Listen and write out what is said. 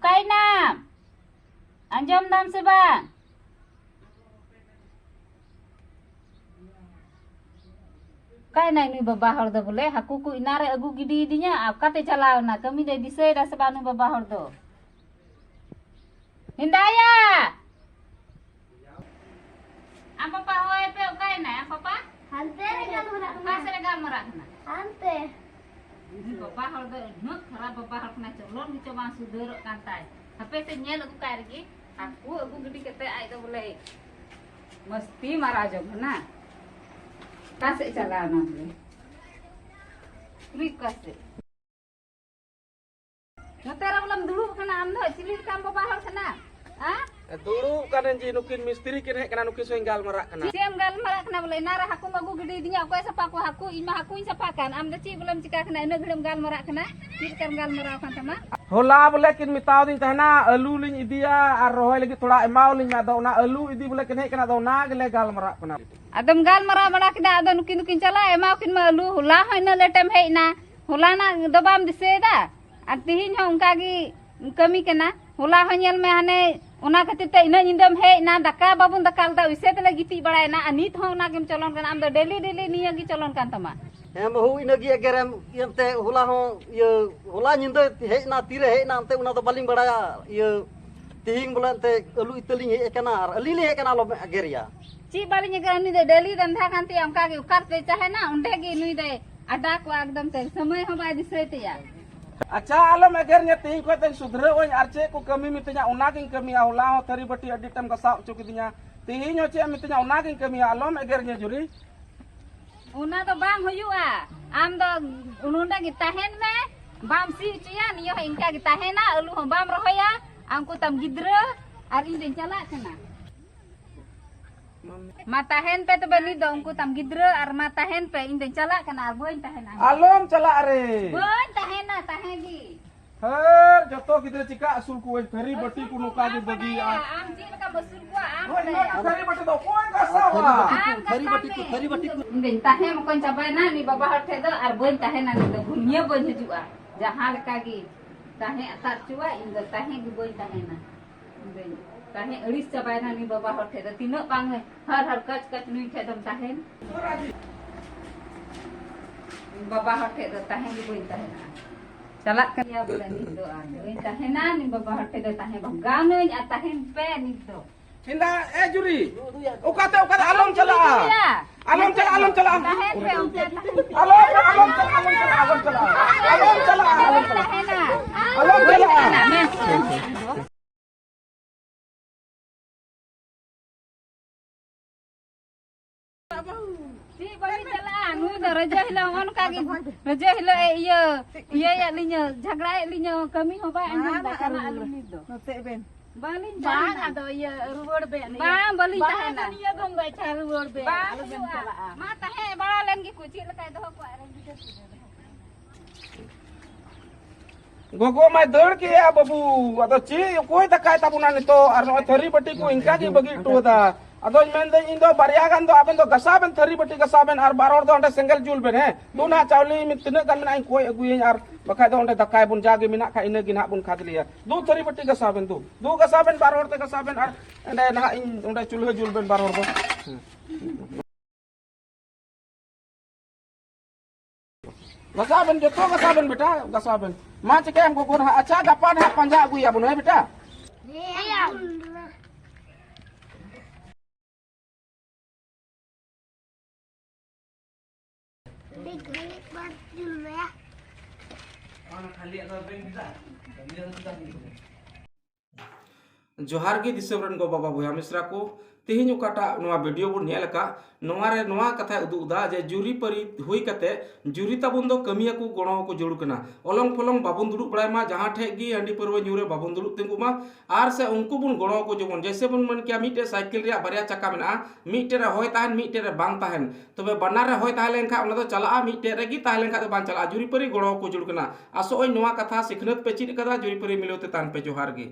Kaina. Anjom dam se bang. Kaina ni baba hor do boleh haku ku inare agu gidi dinya akate chalao na kami de disai da sebanu baba hor do. Hindaya. Apa pa hoy pe kaina apa pa? Hante regal merak Apa se regal merak na? Hante. Ini bapa hal do nuk khara bapa hal kena colon di coba suder kantai. Hape se nyel aku kaya lagi. Aku gede kete ai do boleh. Mesti marah jog na. Kasih jalan boleh. Klik kasih. Ngetera belum dulu kena ando cilik kan bapa hal kena. Ah? Dulu kan enji nukin misteri kene kena nukin soenggal merak kena. Siam gal merak kena boleh nara aku magu gede dinya aku sapa aku ima aku sapa kan am deci belum cika kena ene gelem gal merak kena. Cik kan gal merak kan tama. होला बोले किन मिताव दिन तहना आलू लिन इदिया और रोहय लगी थोड़ा एमाव लिन मा दौना आलू इदी बोले किन कना दौना गले गाल मरा कना Adam gal mara mara kena ada nukin cala emau kin malu hula hoina letem heina hula na dobam diseda atihin ho unka gi kami kena hula honyel me hane ona khatir te ina indam heina daka babun dakal da ise te lagi ti badai na anit ho na gem chalon kan am do daily niya gi chalon kan tama em hu inagi agerem yente hula ho ye hula nyinde heina tire heina ante una to baling badaya ye tihing bulante alu iteling he kana alili he kana lo ageria ci bali nya kan ni de daily danda kan ti am ka gi ukar te chahe na unde gi nui de ada ko एकदम te samay ho bai dise te ya अच्छा आलम अगर ने तीन को तन सुधरे own आरचे को कमी मितnya ओना किन कमी होला हो थरी बटी अडी टम गसा चुकी दिnya तीन चे मितnya ओना किन कमी आलम अगर ने जुरी una do bang huyua am do ununda gi tahen me bam si cia niyo ingka gi tahena elu ho bam rohoya angku tam gidra ar indin cala kana matahen pe to bani do angku tam gidra ar matahen pe indin cala kana ar boin tahena आलम चला अरे boin tahena tahegi हर जतो किदरे चिका असुल को थरी बटी को नुका gi bagi am ci ka basul gua am ओए थरी बटी तो कोई गसा वा thari bati ku indin tahen mo kon cabai na ni baba har do ar boin tahena ni do gunya boin hujua jahan leka gi tahe atar cua indo tahe gi boin tahena indin tahe elis cabai na ni baba har do tino pang har kach nui the dom tahen baba har do tahe gi boin tahena chalak kan ya bulan itu boin tahena ni baba har do tahe bangane atahen pe ni do हिंदा ए जुरी उकाते आलम चला आलम चला tahen pe onte आलम चला Si bali chala anu do raja hila on ka gi raja hila iya ya linya jhagra linya kami ho ba anjing da kana alum ni do bali bang ado iya ruwod be ni bang bali tahena niya gong ba cha ruwod be alum chala ma tahe bala len gi kuci lekai do ko aren gi Gogo मैं दौड़ के आ बाबू अदो ची कोई दकाय ताबुना नि तो are no थरी बटी को इनका की बगी टुदा अदो मेन दे इन दो बारिया गान दो आबेन दो गसाबेन थरी बटी गसाबेन आर बारोर दो अंडे सिंगल जुल बेन है दुना चावली मि तिने गान में कोई अगुइन आर बखाय दो अंडे दकाय बुन जागे मिना खा इने गिना बुन खादलिया दो थरी बटी गसाबेन दो गसाबेन बारोर ते गसाबेन आर अंडे ना इन अंडे चुल्हा जुल बेन बारोर दो गसाबेन जो तो गसाबेन बेटा गसाबेन मा चके हम गोगो अच्छा गपा ना पंजा अगुया बुन है बेटा Iya. Diklik buat dulu ya. जोहार गे दिसमरन गो बाबा बुया मिश्रा को तेहिन उकाटा नोआ वीडियो बुन नेलका नोआ रे नोआ कथा उदुदा जे जुरी परी हुई कते जुरी ताबुन दो कमिया को गणो को जोड़ू कना ओलंग फलंग बाबुन दुड़ु बड़ाय मा जहां ठे गी अंडी परवा न्यूरे बाबुन दुड़ु तिंगु मा आर से उनको बुन गणो को जोबन जैसे बुन मन किया मीटे साइकिल रे बारिया चक्का मेना मीटे रे होय ताहन मीटे रे बांग ताहन तबे बनार रे होय ताहलेन खा ओना दो चला मीटे रे गी ताहलेन खा दो बांग चला जुरी परी गणो को जोड़ू कना आसो ओय नोआ कथा सिखनत पे चिद कदा जुरी परी मिलोते तान पे जोहार गे।